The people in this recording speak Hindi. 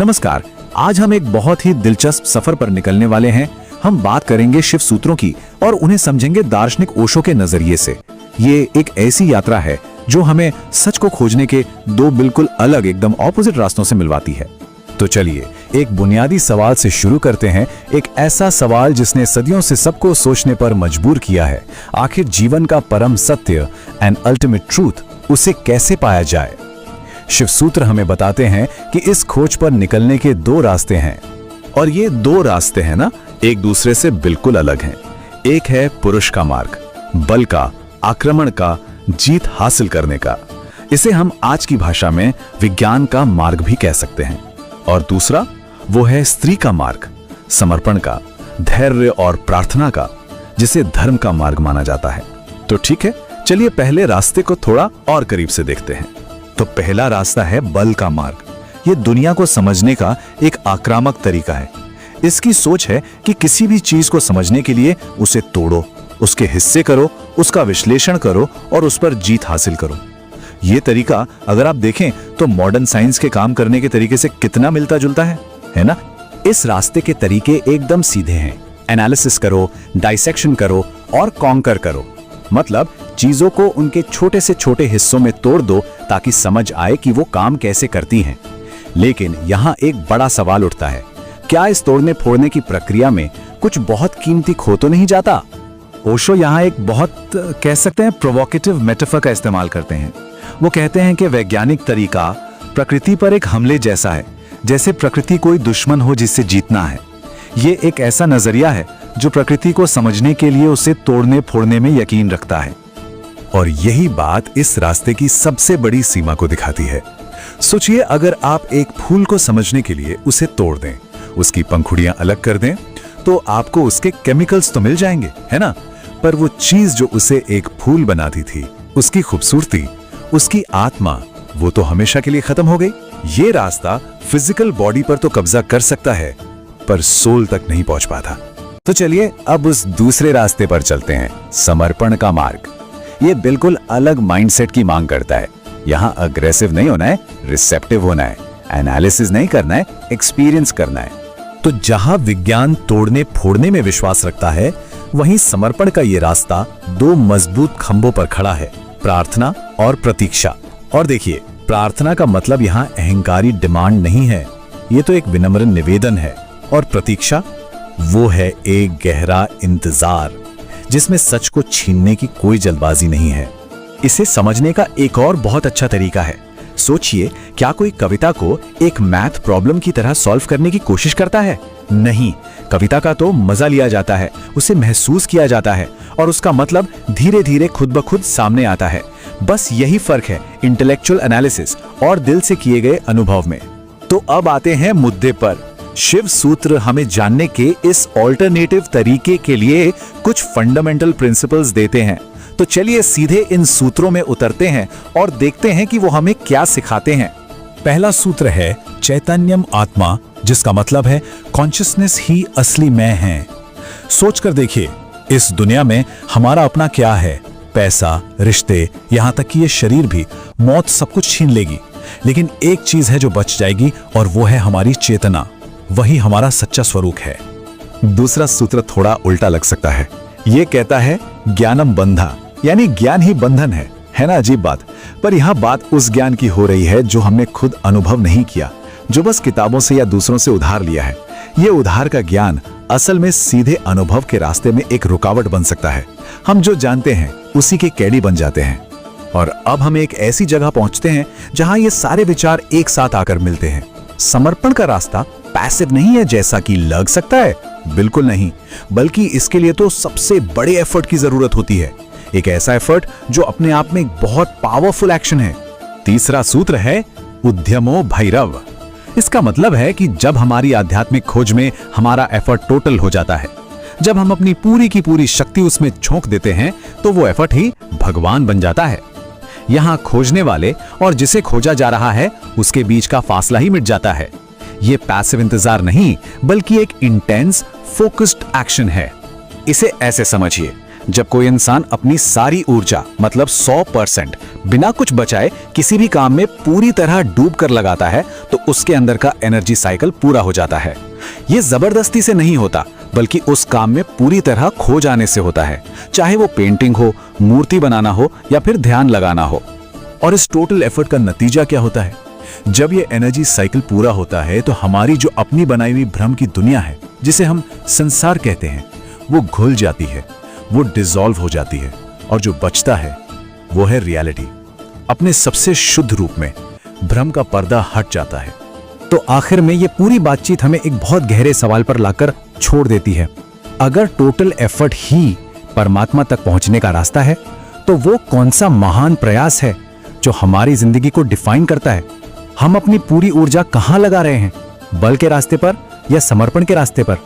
नमस्कार। आज हम एक बहुत ही दिलचस्प सफर पर निकलने वाले हैं। हम बात करेंगे शिव सूत्रों की और उन्हें समझेंगे दार्शनिक ओशो के नजरिए से। ये एक ऐसी यात्रा है जो हमें सच को खोजने के दो बिल्कुल अलग, एकदम ऑपोजिट रास्तों से मिलवाती है। तो चलिए एक बुनियादी सवाल से शुरू करते हैं। एक ऐसा सवाल जिसने सदियों से सबको सोचने पर मजबूर किया है। आखिर जीवन का परम सत्य एंड अल्टीमेट ट्रूथ, उसे कैसे पाया जाए? शिव सूत्र हमें बताते हैं कि इस खोज पर निकलने के दो रास्ते हैं, और ये दो रास्ते हैं ना, एक दूसरे से बिल्कुल अलग हैं। एक है पुरुष का मार्ग, बल का, आक्रमण का, जीत हासिल करने का। इसे हम आज की भाषा में विज्ञान का मार्ग भी कह सकते हैं। और दूसरा वो है स्त्री का मार्ग, समर्पण का, धैर्य और प्रार्थना का, जिसे धर्म का मार्ग माना जाता है। तो ठीक है, चलिए पहले रास्ते को थोड़ा और करीब से देखते हैं। तो पहला रास्ता है बल का मार्ग। ये दुनिया को समझने का एक आक्रामक तरीका है। इसकी सोच है कि किसी भी चीज को समझने के लिए उसे तोड़ो, उसके हिस्से करो, उसका विश्लेषण करो और उस पर जीत हासिल करो। ये तरीका अगर आप देखें तो मॉडर्न साइंस के काम करने के तरीके से कितना मिलता जुलता है ना? इस रास्ते के तरीके एकदम सीधे हैं। एनालिसिस करो, डाइसेक्शन करो और कॉन्कर करो। मतलब चीजों को उनके छोटे से छोटे हिस्सों में तोड़ दो ताकि समझ आए कि वो काम कैसे करती हैं। लेकिन यहाँ एक बड़ा सवाल उठता है, क्या इस तोड़ने फोड़ने की प्रक्रिया में कुछ बहुत कीमती खो तो नहीं जाता? ओशो यहाँ एक बहुत कह सकते हैं प्रोवोकेटिव मेटाफर का इस्तेमाल करते हैं। वो कहते हैं कि वैज्ञानिक तरीका प्रकृति पर एक हमले जैसा है, जैसे प्रकृति कोई दुश्मन हो जिससे जीतना है। ये एक ऐसा नजरिया है जो प्रकृति को समझने के लिए उसे तोड़ने फोड़ने में यकीन रखता है। और यही बात इस रास्ते की सबसे बड़ी सीमा को दिखाती है। सोचिए, अगर आप एक फूल को समझने के लिए उसे तोड़ दें, उसकी पंखुड़ियां अलग कर दें, तो आपको उसके केमिकल्स तो मिल जाएंगे, है ना? पर वो चीज जो उसे एक फूल बनाती थी, उसकी खूबसूरती, उसकी आत्मा, वो तो हमेशा के लिए खत्म हो गई। ये रास्ता फिजिकल बॉडी पर तो कब्जा कर सकता है, पर सोल तक नहीं पहुंच पाता। तो चलिए अब उस दूसरे रास्ते पर चलते हैं, समर्पण का मार्ग। ये बिल्कुल अलग माइंडसेट की मांग करता है। यहाँ अग्रेसिव नहीं होना है, रिसेप्टिव होना है, एनालिसिस नहीं करना है, एक्सपीरियंस करना है। तो जहां विज्ञान तोड़ने फोड़ने में विश्वास रखता है, वहीं समर्पण का ये रास्ता दो मजबूत खंभों पर खड़ा है, प्रार्थना और प्रतीक्षा। और देखिए, प्रार्थना का मतलब यहाँ अहंकारी डिमांड नहीं है, ये तो एक विनम्र निवेदन है। और प्रतीक्षा वो है एक गहरा इंतजार, जिसमें सच को छीनने की कोई जल्दबाजी नहीं है। इसे समझने का एक और बहुत अच्छा तरीका है। सोचिए, क्या कोई कविता को एक मैथ प्रॉब्लम की तरह सॉल्व करने की कोशिश करता है? नहीं, कविता का तो मजा लिया जाता है, उसे महसूस किया जाता है और उसका मतलब धीरे धीरे खुद ब खुद सामने आता है। बस यही फर्क है इंटेलेक्चुअल एनालिसिस और दिल से किए गए अनुभव में। तो अब आते हैं मुद्दे पर। शिव सूत्र हमें जानने के इस ऑल्टरनेटिव तरीके के लिए कुछ फंडामेंटल प्रिंसिपल्स देते हैं। तो चलिए सीधे इन सूत्रों में उतरते हैं और देखते हैं कि वो हमें क्या सिखाते हैं। पहला सूत्र है चैतन्यम आत्मा, जिसका मतलब है कॉन्शियसनेस ही असली मैं है। सोच कर देखिए, इस दुनिया में हमारा अपना क्या है? पैसा, रिश्ते, यहां तक कि ये शरीर भी। मौत सब कुछ छीन लेगी, लेकिन एक चीज है जो बच जाएगी, और वो है हमारी चेतना। वही हमारा सच्चा स्वरूप है। दूसरा सूत्र थोड़ा उल्टा लग सकता है। ये कहता है ज्ञानम बंधा, यानी ज्ञान ही बंधन है ना? अजीब बात। पर यहां बात उस ज्ञान की हो रही है जो हमने खुद अनुभव नहीं किया, जो बस किताबों से या दूसरों से उधार लिया है। ये उधार का ज्ञान असल में सीधे अनुभव के रास्ते में एक रुकावट बन सकता है। हम जो जानते हैं उसी के कैडी बन जाते हैं। और अब हम एक ऐसी जगह पहुंचते हैं जहां ये सारे विचार एक साथ आकर मिलते हैं। समर्पण का रास्ता पैसिव नहीं है जैसा कि लग सकता है, बिल्कुल नहीं, बल्कि इसके लिए तो सबसे बड़े एफर्ट की जरूरत होती है। एक ऐसा एफर्ट जो अपने आप में एक बहुत पावरफुल एक्शन है। तीसरा सूत्र है उद्यमो भैरव। इसका मतलब है कि जब हमारी आध्यात्मिक खोज में हमारा एफर्ट टोटल हो जाता है, जब हम अपनी पूरी की पूरी शक्ति उसमें झोंक देते हैं, तो वो एफर्ट ही भगवान बन जाता है। यहाँ खोजने वाले और जिसे खोजा जा रहा है उसके बीच का फासला ही मिट जाता है। ये पैसिव इंतजार नहीं, बल्कि एक इंटेंस फोकस्ड एक्शन है। इसे ऐसे समझिए, जब कोई इंसान अपनी सारी ऊर्जा मतलब 100% बिना कुछ बचाए किसी भी काम में पूरी तरह डूब कर लगाता है तो उसके अंदर का एनर्जी साइकिल पूरा हो जाता है। ये जबरदस्ती से नहीं होता, बल्कि उस काम में पूरी तरह खो जाने से होता है, चाहे वो पेंटिंग हो, मूर्ति बनाना हो या फिर ध्यान लगाना हो। और इस टोटल एफर्ट का नतीजा क्या होता है? जब ये एनर्जी साइकिल पूरा होता है तो हमारी जो अपनी बनाई हुई भ्रम की दुनिया है, जिसे हम संसार कहते हैं, वो घुल जाती है, वो डिसॉल्व हो जाती है, और जो बचता है वो है रियलिटी। अपने सबसे शुद्ध रूप में भ्रम का पर्दा हट जाता है। तो आखिर में ये पूरी बातचीत हमें एक बहुत गहरे सवाल पर लाकर छोड़ देती है। अगर टोटल एफर्ट ही परमात्मा तक पहुंचने का रास्ता है, तो वो कौन सा महान प्रयास है जो हमारी जिंदगी को डिफाइन करता है? हम अपनी पूरी ऊर्जा कहां लगा रहे हैं? बल के रास्ते पर या समर्पण के रास्ते पर?